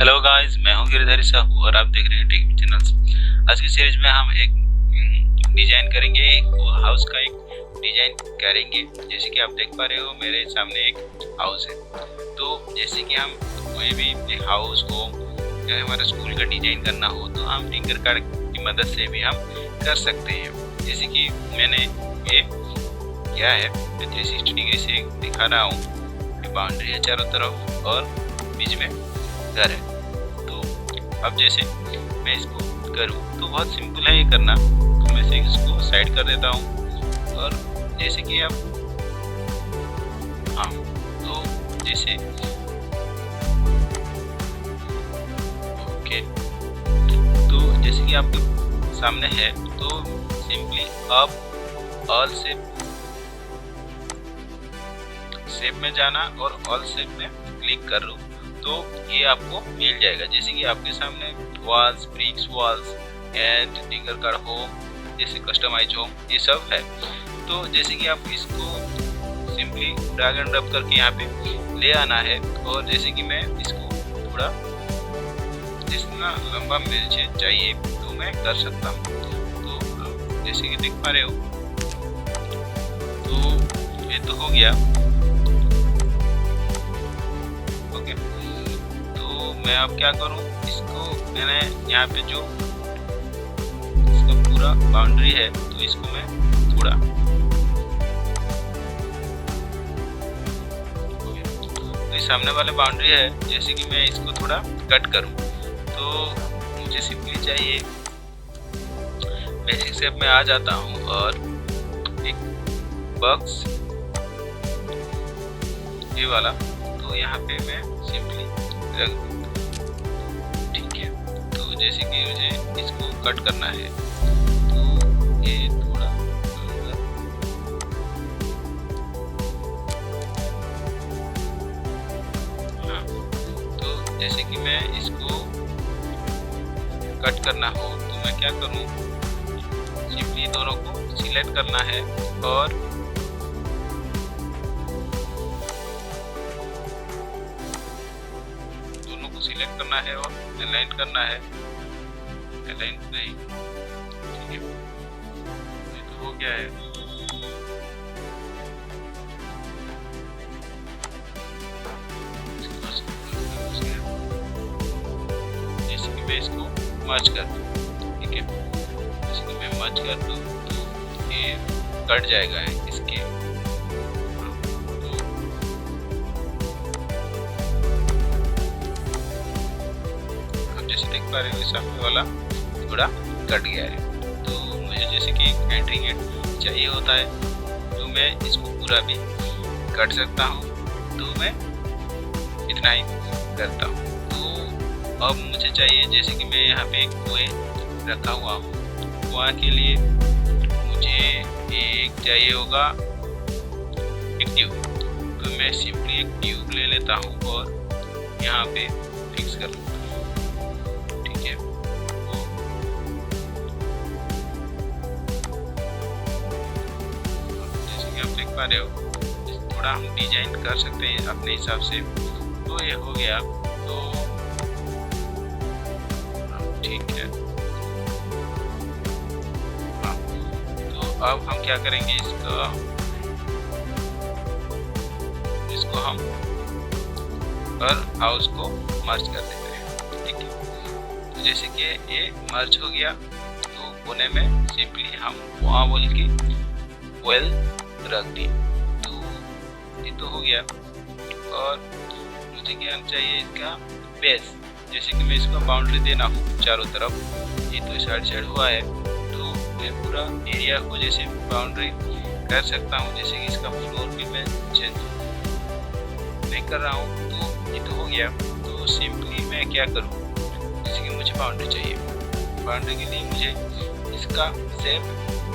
Hello guys, मैं हूं गिरिधर साहू और आप देख रहे हैं टेक चैनल। आज की सीरीज में हम एक डिजाइन करेंगे, हाउस का एक डिजाइन करेंगे। जैसे कि आप देख पा रहे हो मेरे सामने एक हाउस है। तो जैसे कि हम कोई भी एक हाउस को या हमारा स्कूल का डिजाइन करना हो तो हम टिंकरकैड की मदद से भी हम कर सकते हैं। जैसे कि मैंने ये क्या है, मैं 360 डिग्री से दिखा रहा हूँ। बाउंड्री है चारों तरफ और बीच में घर है। तो अब जैसे मैं इसको करूँ तो बहुत सिंपल है ये करना। तो मैं से इसको साइड कर देता हूँ और जैसे कि आप तो जैसे ओके, तो जैसे कि आपके सामने है तो सिंपली आप ऑल शेप में जाना और ऑल शेप में क्लिक कर लो तो ये आपको मिल जाएगा। जैसे कि आपके सामने walls, bricks walls and Tinkercad home, जैसे कस्टमाइज होम, ये सब है। तो जैसे कि आप इसको सिंपली ड्रैग एंड ड्रॉप करके यहाँ पे ले आना है और जैसे कि मैं इसको थोड़ा जितना लंबा मुझे चाहिए तो मैं कर सकता हूँ। तो जैसे कि देख पा रहे हो तो ये तो हो गया। ओके, तो मैं अब क्या करूँ, इसको मैंने यहाँ पे जो इसका पूरा बाउंड्री है तो इसको मैं थोड़ा तो इस सामने वाले बाउंड्री है, जैसे कि मैं इसको थोड़ा कट करूँ तो मुझे सिंपली चाहिए बेसिक शेप में आ जाता हूँ और एक बॉक्स ये वाला तो यहाँ पे मैं सिंपली रख दूँ। ठीक है, तो जैसे कि मुझे इसको कट करना है तो ये थोड़ा तो जैसे कि मैं इसको कट करना हो तो मैं क्या करूँ, सिंपली दोनों को सिलेक्ट करना है और सिलेक्ट करना है और अलाइन करना है। अलाइन नहीं, ठीक है, ये तो हो गया है। जैसे कि मैं इसको मर्ज कर दूं, ठीक है, जैसे कि मैं मर्ज कर दूं तो ये कट जाएगा इसके। देख पा रहे हो सामने वाला थोड़ा कट गया है। तो मुझे जैसे कि एंट्री गेट चाहिए होता है तो मैं इसको पूरा भी काट सकता हूँ, तो मैं इतना ही करता हूँ। तो अब मुझे चाहिए, जैसे कि मैं यहाँ पे एक कुएं रखा हुआ हूँ, कुआं के लिए मुझे एक चाहिए होगा एक ट्यूब। तो मैं सिंपली एक ट्यूब ले लेता हूँ और यहाँ पे फिक्स कर लूँगा। पा रहे हो थोड़ा हम डिजाइन कर सकते हैं अपने हिसाब से। तो ये हो गया, तो ठीक है। तो अब हम क्या करेंगे, इसको हम और हाउस को मर्ज कर देते हैं। ठीक है, तो जैसे कि ये मर्ज हो गया तो कोने में सिंपली हम वहाँ बोल के वेल रख दी। तो ये तो हो गया और मुझे क्या चाहिए, इसका बेस। जैसे कि मैं इसको बाउंड्री देना हूँ चारों तरफ, ये तो साइड हुआ है तो मैं पूरा एरिया को जैसे बाउंड्री कर सकता हूँ। जैसे कि इसका फ्लोर भी मैं चेंज नहीं कर रहा हूँ। तो ये तो हो गया। तो सिंपली मैं क्या करूँ, जैसे कि मुझे बाउंड्री चाहिए, बाउंड्री के लिए मुझे इसका शेप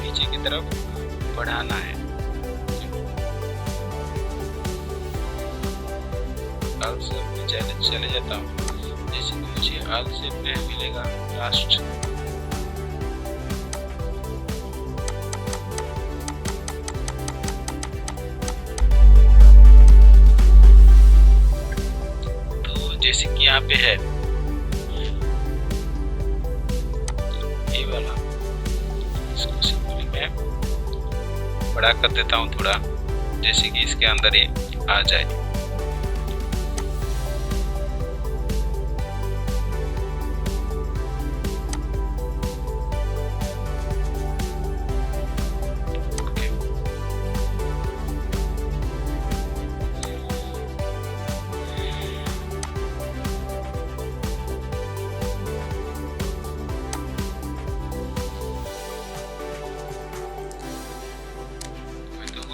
नीचे की तरफ बढ़ाना है। आल शेप में चले जाता हूँ, जैसे कि मुझे आल शेप में मिलेगा लास्ट। तो जैसे कि यहाँ पे है ये वाला, इसको सिंपली मैं बड़ा कर देता हूँ थोड़ा, जैसे कि इसके अंदर ये आ जाए।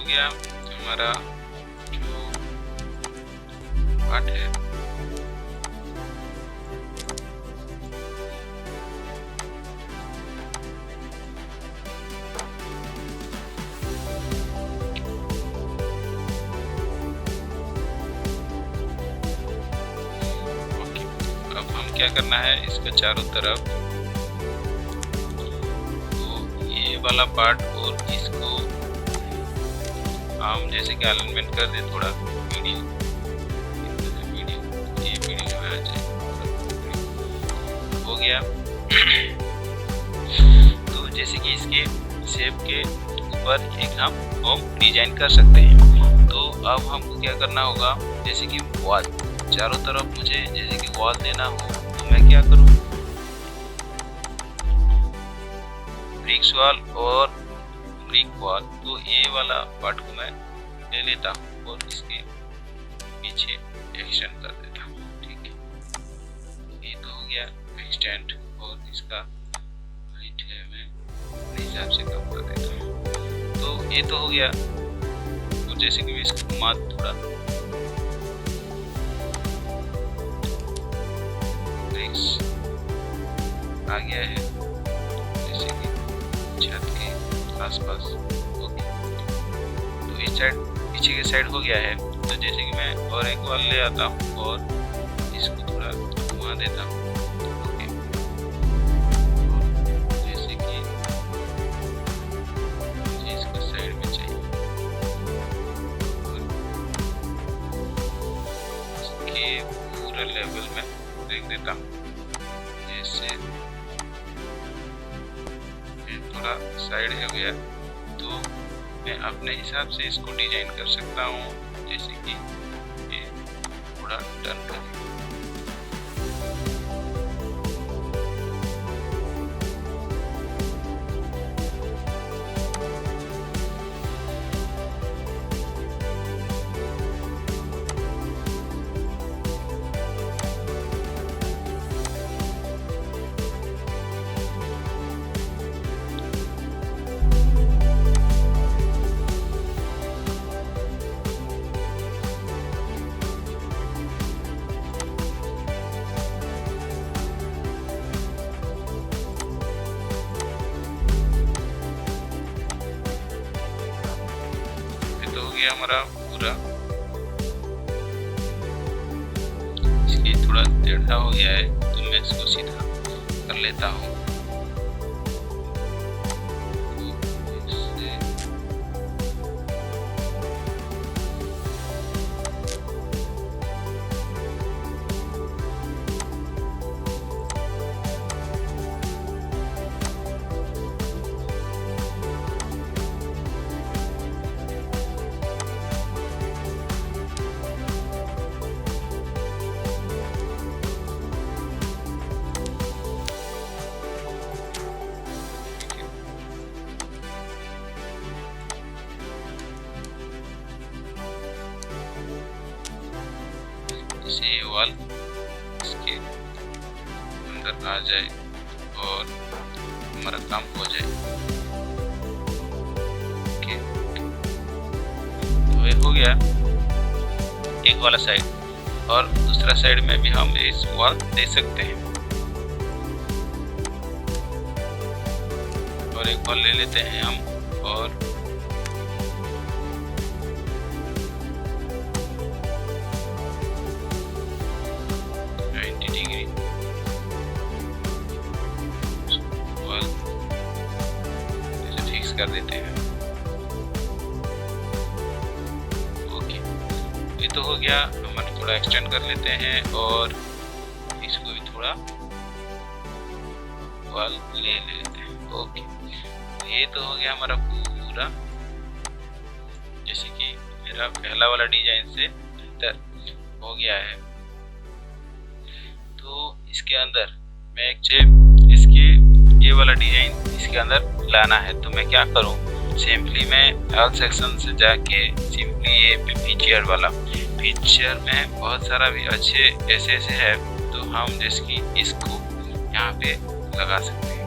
गया हमारा जो पार्ट है। ओके, अब हम क्या करना है, इसका चारों तरफ तो ये वाला पार्ट और इसको हम जैसे कि अलाइनमेंट कर दे थोड़ा, वीडियो ये वीडियो में आ जाए, हो गया। तो जैसे कि इसके शेप के ऊपर एक हम होम डिजाइन कर सकते हैं। तो अब हमको क्या करना होगा, जैसे कि वॉल चारों तरफ मुझे जैसे कि वॉल देना हो, तो मैं क्या करूँ, ब्रिक्स वॉल और ब्रिक वॉल, तो ये वाला पार्ट को मैं ले लेता हूँ और इसके पीछे एक्सटेंड कर देता हूँ। ठीक है, ये तो हो गया एक्सटेंड, और इसका हाइट है मैं अपने हिसाब से कम कर देता हूँ। तो ये तो हो गया। तो जैसे कि मैं इसको घुमा थोड़ा, ब्रिक्स आ गया है जैसे कि छत के आसपास। ओके, तो इस साइड पीछे के साइड हो गया है। तो जैसे कि मैं और एक वॉल ले आता हूँ और इसको थोड़ा घुमा देता हूँ। ओके, जैसे कि मुझे इसका साइड में चाहिए, इसके पूरा लेवल में देख देता हूँ। जैसे थोड़ा साइड हो गया, तो मैं अपने हिसाब से इसको डिजाइन कर सकता हूँ, जैसे कि ये थोड़ा टर्न करें। हमारा पूरा इसलिए थोड़ा टेढ़ा हो गया है, तो मैं इसको सीधा कर लेता हूँ। जैसे ये वॉल इसके अंदर आ जाए और हमारा काम हो जाए। ओके, तो ये हो गया एक वाला साइड, और दूसरा साइड में भी हम इस वॉल दे सकते हैं। और एक वॉल ले लेते हैं हम, और कर देते हैं। ओके, ये तो हो गया। हम थोड़ा एक्सटेंड कर लेते हैं और इसको भी थोड़ा वाल ले लेते हैं। ओके, तो ये तो हो गया हमारा पूरा, जैसे कि मेरा पहला वाला डिजाइन से बेहतर हो गया है। तो इसके अंदर मैं इसके ये वाला डिजाइन इसके अंदर लाना है, तो मैं क्या करूं, सिंपली मैं ऑल सेक्शन से जाके सिंपली ये फीचर वाला, फीचर में बहुत सारा भी अच्छे ऐसे है, तो हम जैसे कि इसको यहाँ पे लगा सकते हैं।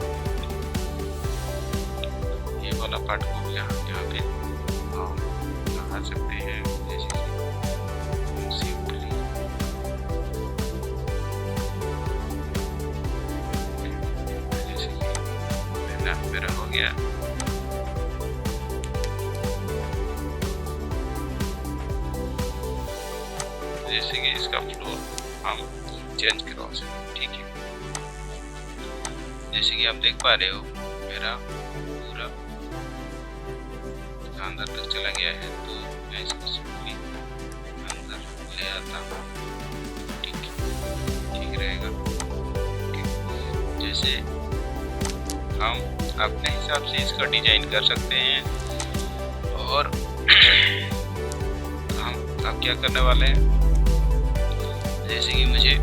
ये वाला पार्ट को यहाँ पे हम लगा सकते हैं, जैसे कि सिंपली जैसे कि मेरा हो गया। जैसे कि इसका फ्लोर हम चेंज करवा सकते हैं, ठीक है। जैसे कि आप देख पा रहे हो मेरा पूरा अंदर तक चला गया है, तो मैं इसको सिंपली अंदर ले आता हूँ, ठीक रहेगा। जैसे हम अपने हिसाब से इसका डिजाइन कर सकते हैं। और हम अब क्या करने वाले हैं, जैसे कि मुझे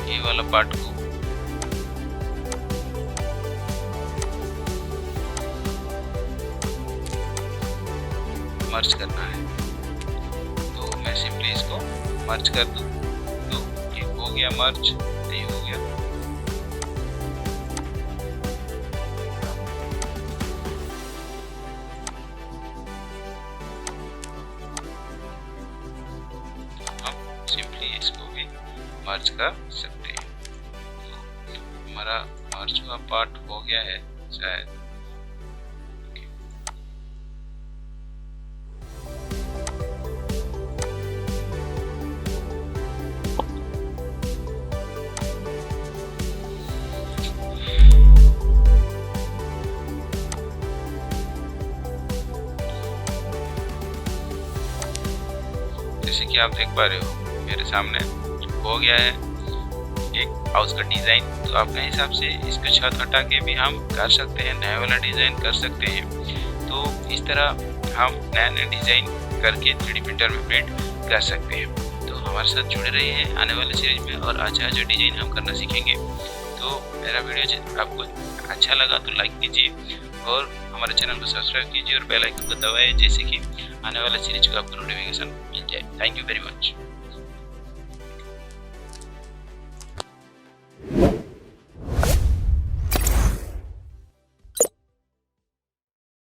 ये वाला पार्ट को मर्ज करना है, तो मैं सिंपली इसको मर्ज कर दूं, तो ये हो गया मर्ज, ये हो गया। हम सिंपली इसको भी मर्ज कर सकते हैं। तो हमारा मर्ज का पार्ट हो गया है शायद। जैसे कि आप देख पा रहे हो मेरे सामने हो गया है एक हाउस का डिज़ाइन। तो अपने हिसाब से इसको छत हटा के भी हम कर सकते हैं, नया वाला डिज़ाइन कर सकते हैं। तो इस तरह हम नया नया डिज़ाइन करके 3D प्रिंटर में प्रिंट कर सकते हैं। तो हमारे साथ जुड़े रहिए आने वाले सीरीज में, और अच्छा अच्छा डिज़ाइन हम करना सीखेंगे। तो मेरा वीडियो आपको अच्छा लगा तो लाइक कीजिए, और हमारे चैनल को सब्सक्राइब कीजिए, और बेल आइकन को दबाइए, जैसे कि आने वाले सीरीज का आपको नोटिफिकेशन मिल जाए। Thank you very much.